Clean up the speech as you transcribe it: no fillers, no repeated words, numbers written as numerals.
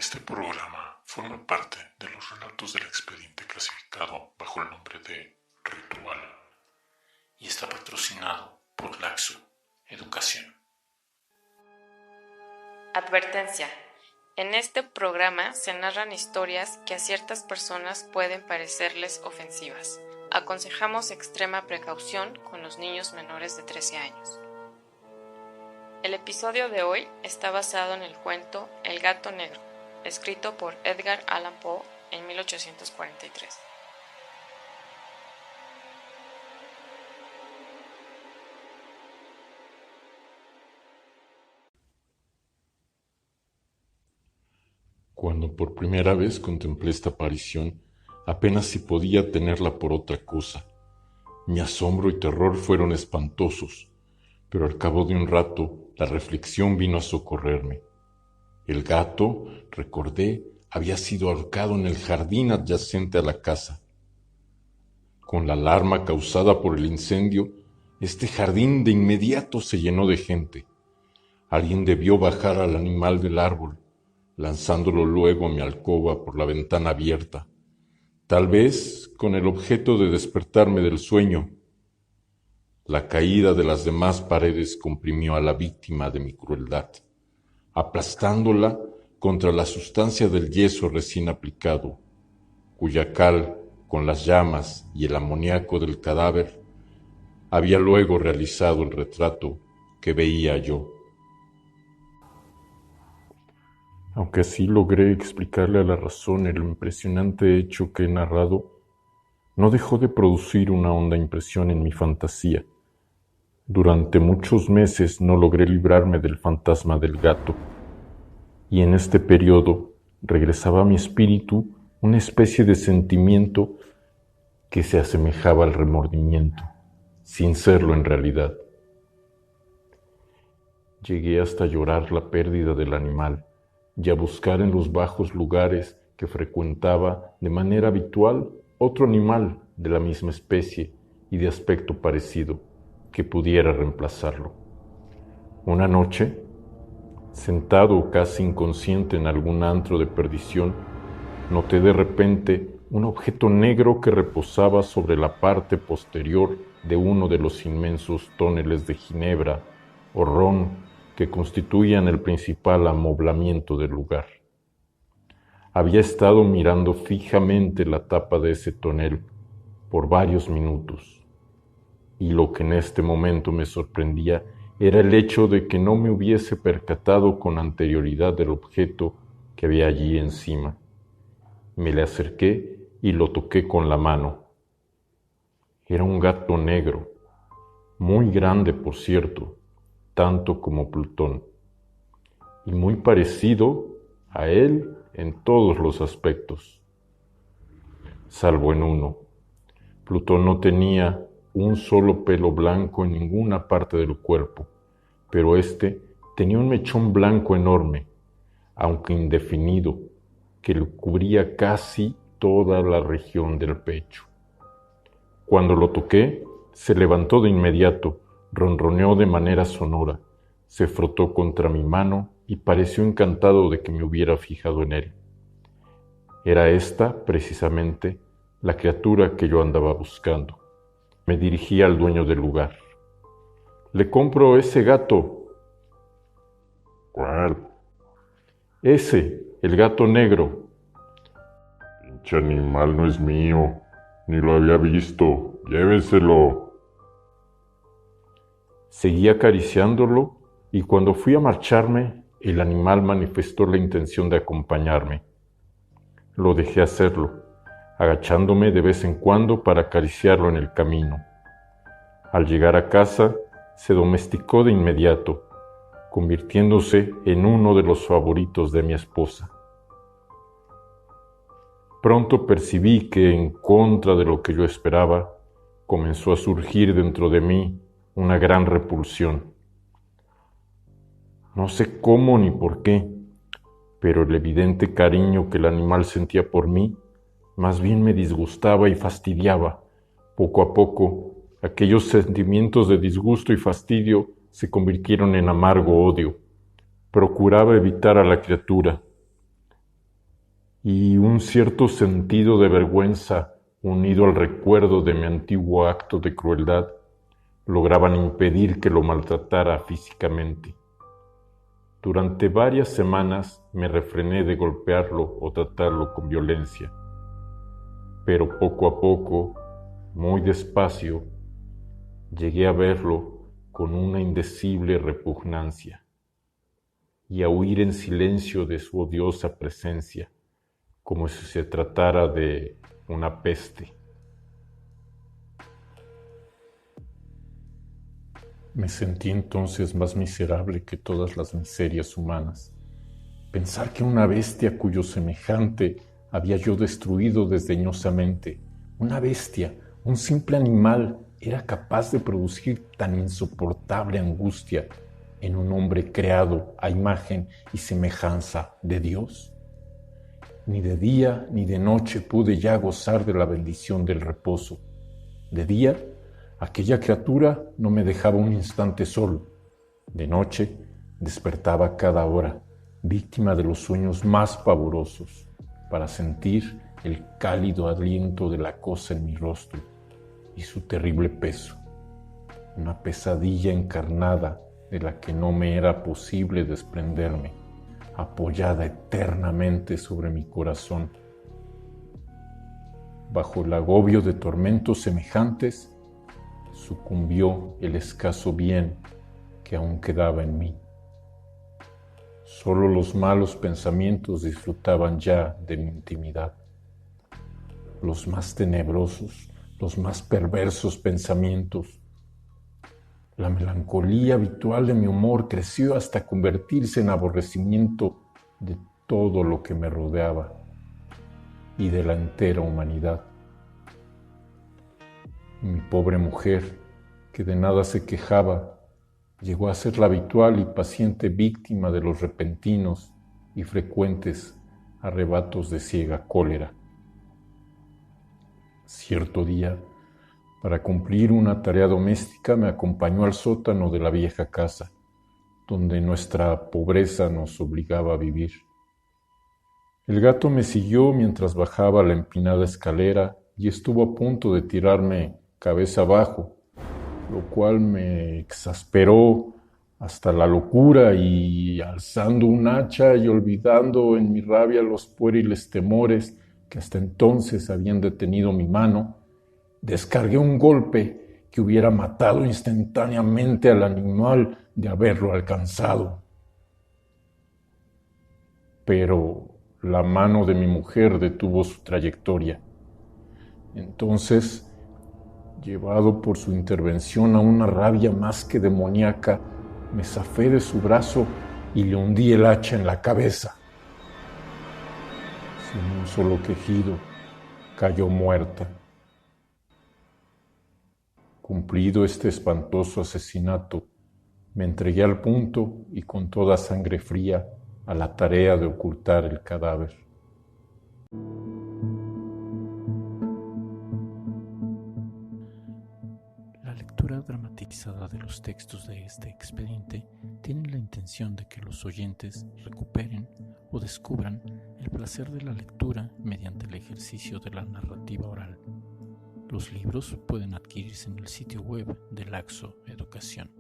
Este programa forma parte de los relatos del expediente clasificado bajo el nombre de Ritual y está patrocinado por Laxo Educación. Advertencia. En este programa se narran historias que a ciertas personas pueden parecerles ofensivas. Aconsejamos extrema precaución con los niños menores de 13 años. El episodio de hoy está basado en el cuento El gato negro, escrito por Edgar Allan Poe en 1843. Cuando por primera vez contemplé esta aparición, apenas si podía tenerla por otra cosa. Mi asombro y terror fueron espantosos, pero al cabo de un rato la reflexión vino a socorrerme. El gato, recordé, había sido ahorcado en el jardín adyacente a la casa. Con la alarma causada por el incendio, este jardín de inmediato se llenó de gente. Alguien debió bajar al animal del árbol, lanzándolo luego a mi alcoba por la ventana abierta, tal vez con el objeto de despertarme del sueño. La caída de las demás paredes comprimió a la víctima de mi crueldad, aplastándola contra la sustancia del yeso recién aplicado, cuya cal, con las llamas y el amoníaco del cadáver, había luego realizado el retrato que veía yo. Aunque así logré explicarle a la razón el impresionante hecho que he narrado, no dejó de producir una honda impresión en mi fantasía. Durante muchos meses no logré librarme del fantasma del gato, y en este periodo regresaba a mi espíritu una especie de sentimiento que se asemejaba al remordimiento, sin serlo en realidad. Llegué hasta llorar la pérdida del animal y a buscar en los bajos lugares que frecuentaba de manera habitual otro animal de la misma especie y de aspecto parecido que pudiera reemplazarlo. Una noche, sentado casi inconsciente en algún antro de perdición, noté de repente un objeto negro que reposaba sobre la parte posterior de uno de los inmensos tóneles de ginebra o ron que constituían el principal amoblamiento del lugar. Había estado mirando fijamente la tapa de ese tonel por varios minutos, y lo que en este momento me sorprendía era el hecho de que no me hubiese percatado con anterioridad del objeto que había allí encima. Me le acerqué y lo toqué con la mano. Era un gato negro, muy grande por cierto, tanto como Plutón, y muy parecido a él en todos los aspectos, salvo en uno. Plutón no tenía un solo pelo blanco en ninguna parte del cuerpo, pero este tenía un mechón blanco enorme, aunque indefinido, que le cubría casi toda la región del pecho. Cuando lo toqué, se levantó de inmediato, ronroneó de manera sonora, se frotó contra mi mano y pareció encantado de que me hubiera fijado en él. Era esta, precisamente, la criatura que yo andaba buscando. Me dirigí al dueño del lugar. «Le compro ese gato». ¿Cuál? «Ese, el gato negro». Pinche animal no es mío, ni lo había visto. Lléveselo. Seguí acariciándolo y cuando fui a marcharme, el animal manifestó la intención de acompañarme. Lo dejé hacerlo, agachándome de vez en cuando para acariciarlo en el camino. Al llegar a casa, se domesticó de inmediato, convirtiéndose en uno de los favoritos de mi esposa. Pronto percibí que, en contra de lo que yo esperaba, comenzó a surgir dentro de mí una gran repulsión. No sé cómo ni por qué, pero el evidente cariño que el animal sentía por mí más bien me disgustaba y fastidiaba. Poco a poco, aquellos sentimientos de disgusto y fastidio se convirtieron en amargo odio. Procuraba evitar a la criatura, y un cierto sentido de vergüenza unido al recuerdo de mi antiguo acto de crueldad lograban impedir que lo maltratara físicamente. Durante varias semanas me refrené de golpearlo o tratarlo con violencia, pero poco a poco, muy despacio, llegué a verlo con una indecible repugnancia y a huir en silencio de su odiosa presencia, como si se tratara de una peste. Me sentí entonces más miserable que todas las miserias humanas. Pensar que una bestia cuyo semejante había yo destruido desdeñosamente, una bestia, un simple animal, era capaz de producir tan insoportable angustia en un hombre creado a imagen y semejanza de Dios. Ni de día ni de noche pude ya gozar de la bendición del reposo. De día, aquella criatura no me dejaba un instante solo. De noche, despertaba cada hora, víctima de los sueños más pavorosos, para sentir el cálido aliento de la cosa en mi rostro y su terrible peso, una pesadilla encarnada de la que no me era posible desprenderme, apoyada eternamente sobre mi corazón. Bajo el agobio de tormentos semejantes, sucumbió el escaso bien que aún quedaba en mí. Solo los malos pensamientos disfrutaban ya de mi intimidad. Los más tenebrosos, los más perversos pensamientos. La melancolía habitual de mi humor creció hasta convertirse en aborrecimiento de todo lo que me rodeaba y de la entera humanidad. Mi pobre mujer, que de nada se quejaba, llegó a ser la habitual y paciente víctima de los repentinos y frecuentes arrebatos de ciega cólera. Cierto día, para cumplir una tarea doméstica, me acompañó al sótano de la vieja casa, donde nuestra pobreza nos obligaba a vivir. El gato me siguió mientras bajaba la empinada escalera y estuvo a punto de tirarme cabeza abajo, lo cual me exasperó hasta la locura y, alzando un hacha y olvidando en mi rabia los pueriles temores que hasta entonces habían detenido mi mano, descargué un golpe que hubiera matado instantáneamente al animal de haberlo alcanzado. Pero la mano de mi mujer detuvo su trayectoria. Entonces, llevado por su intervención a una rabia más que demoníaca, me zafé de su brazo y le hundí el hacha en la cabeza. Sin un solo quejido, cayó muerta. Cumplido este espantoso asesinato, me entregué al punto y con toda sangre fría a la tarea de ocultar el cadáver. La lectura dramatizada de los textos de este expediente tiene la intención de que los oyentes recuperen o descubran el placer de la lectura mediante el ejercicio de la narrativa oral. Los libros pueden adquirirse en el sitio web de Laxo Educación.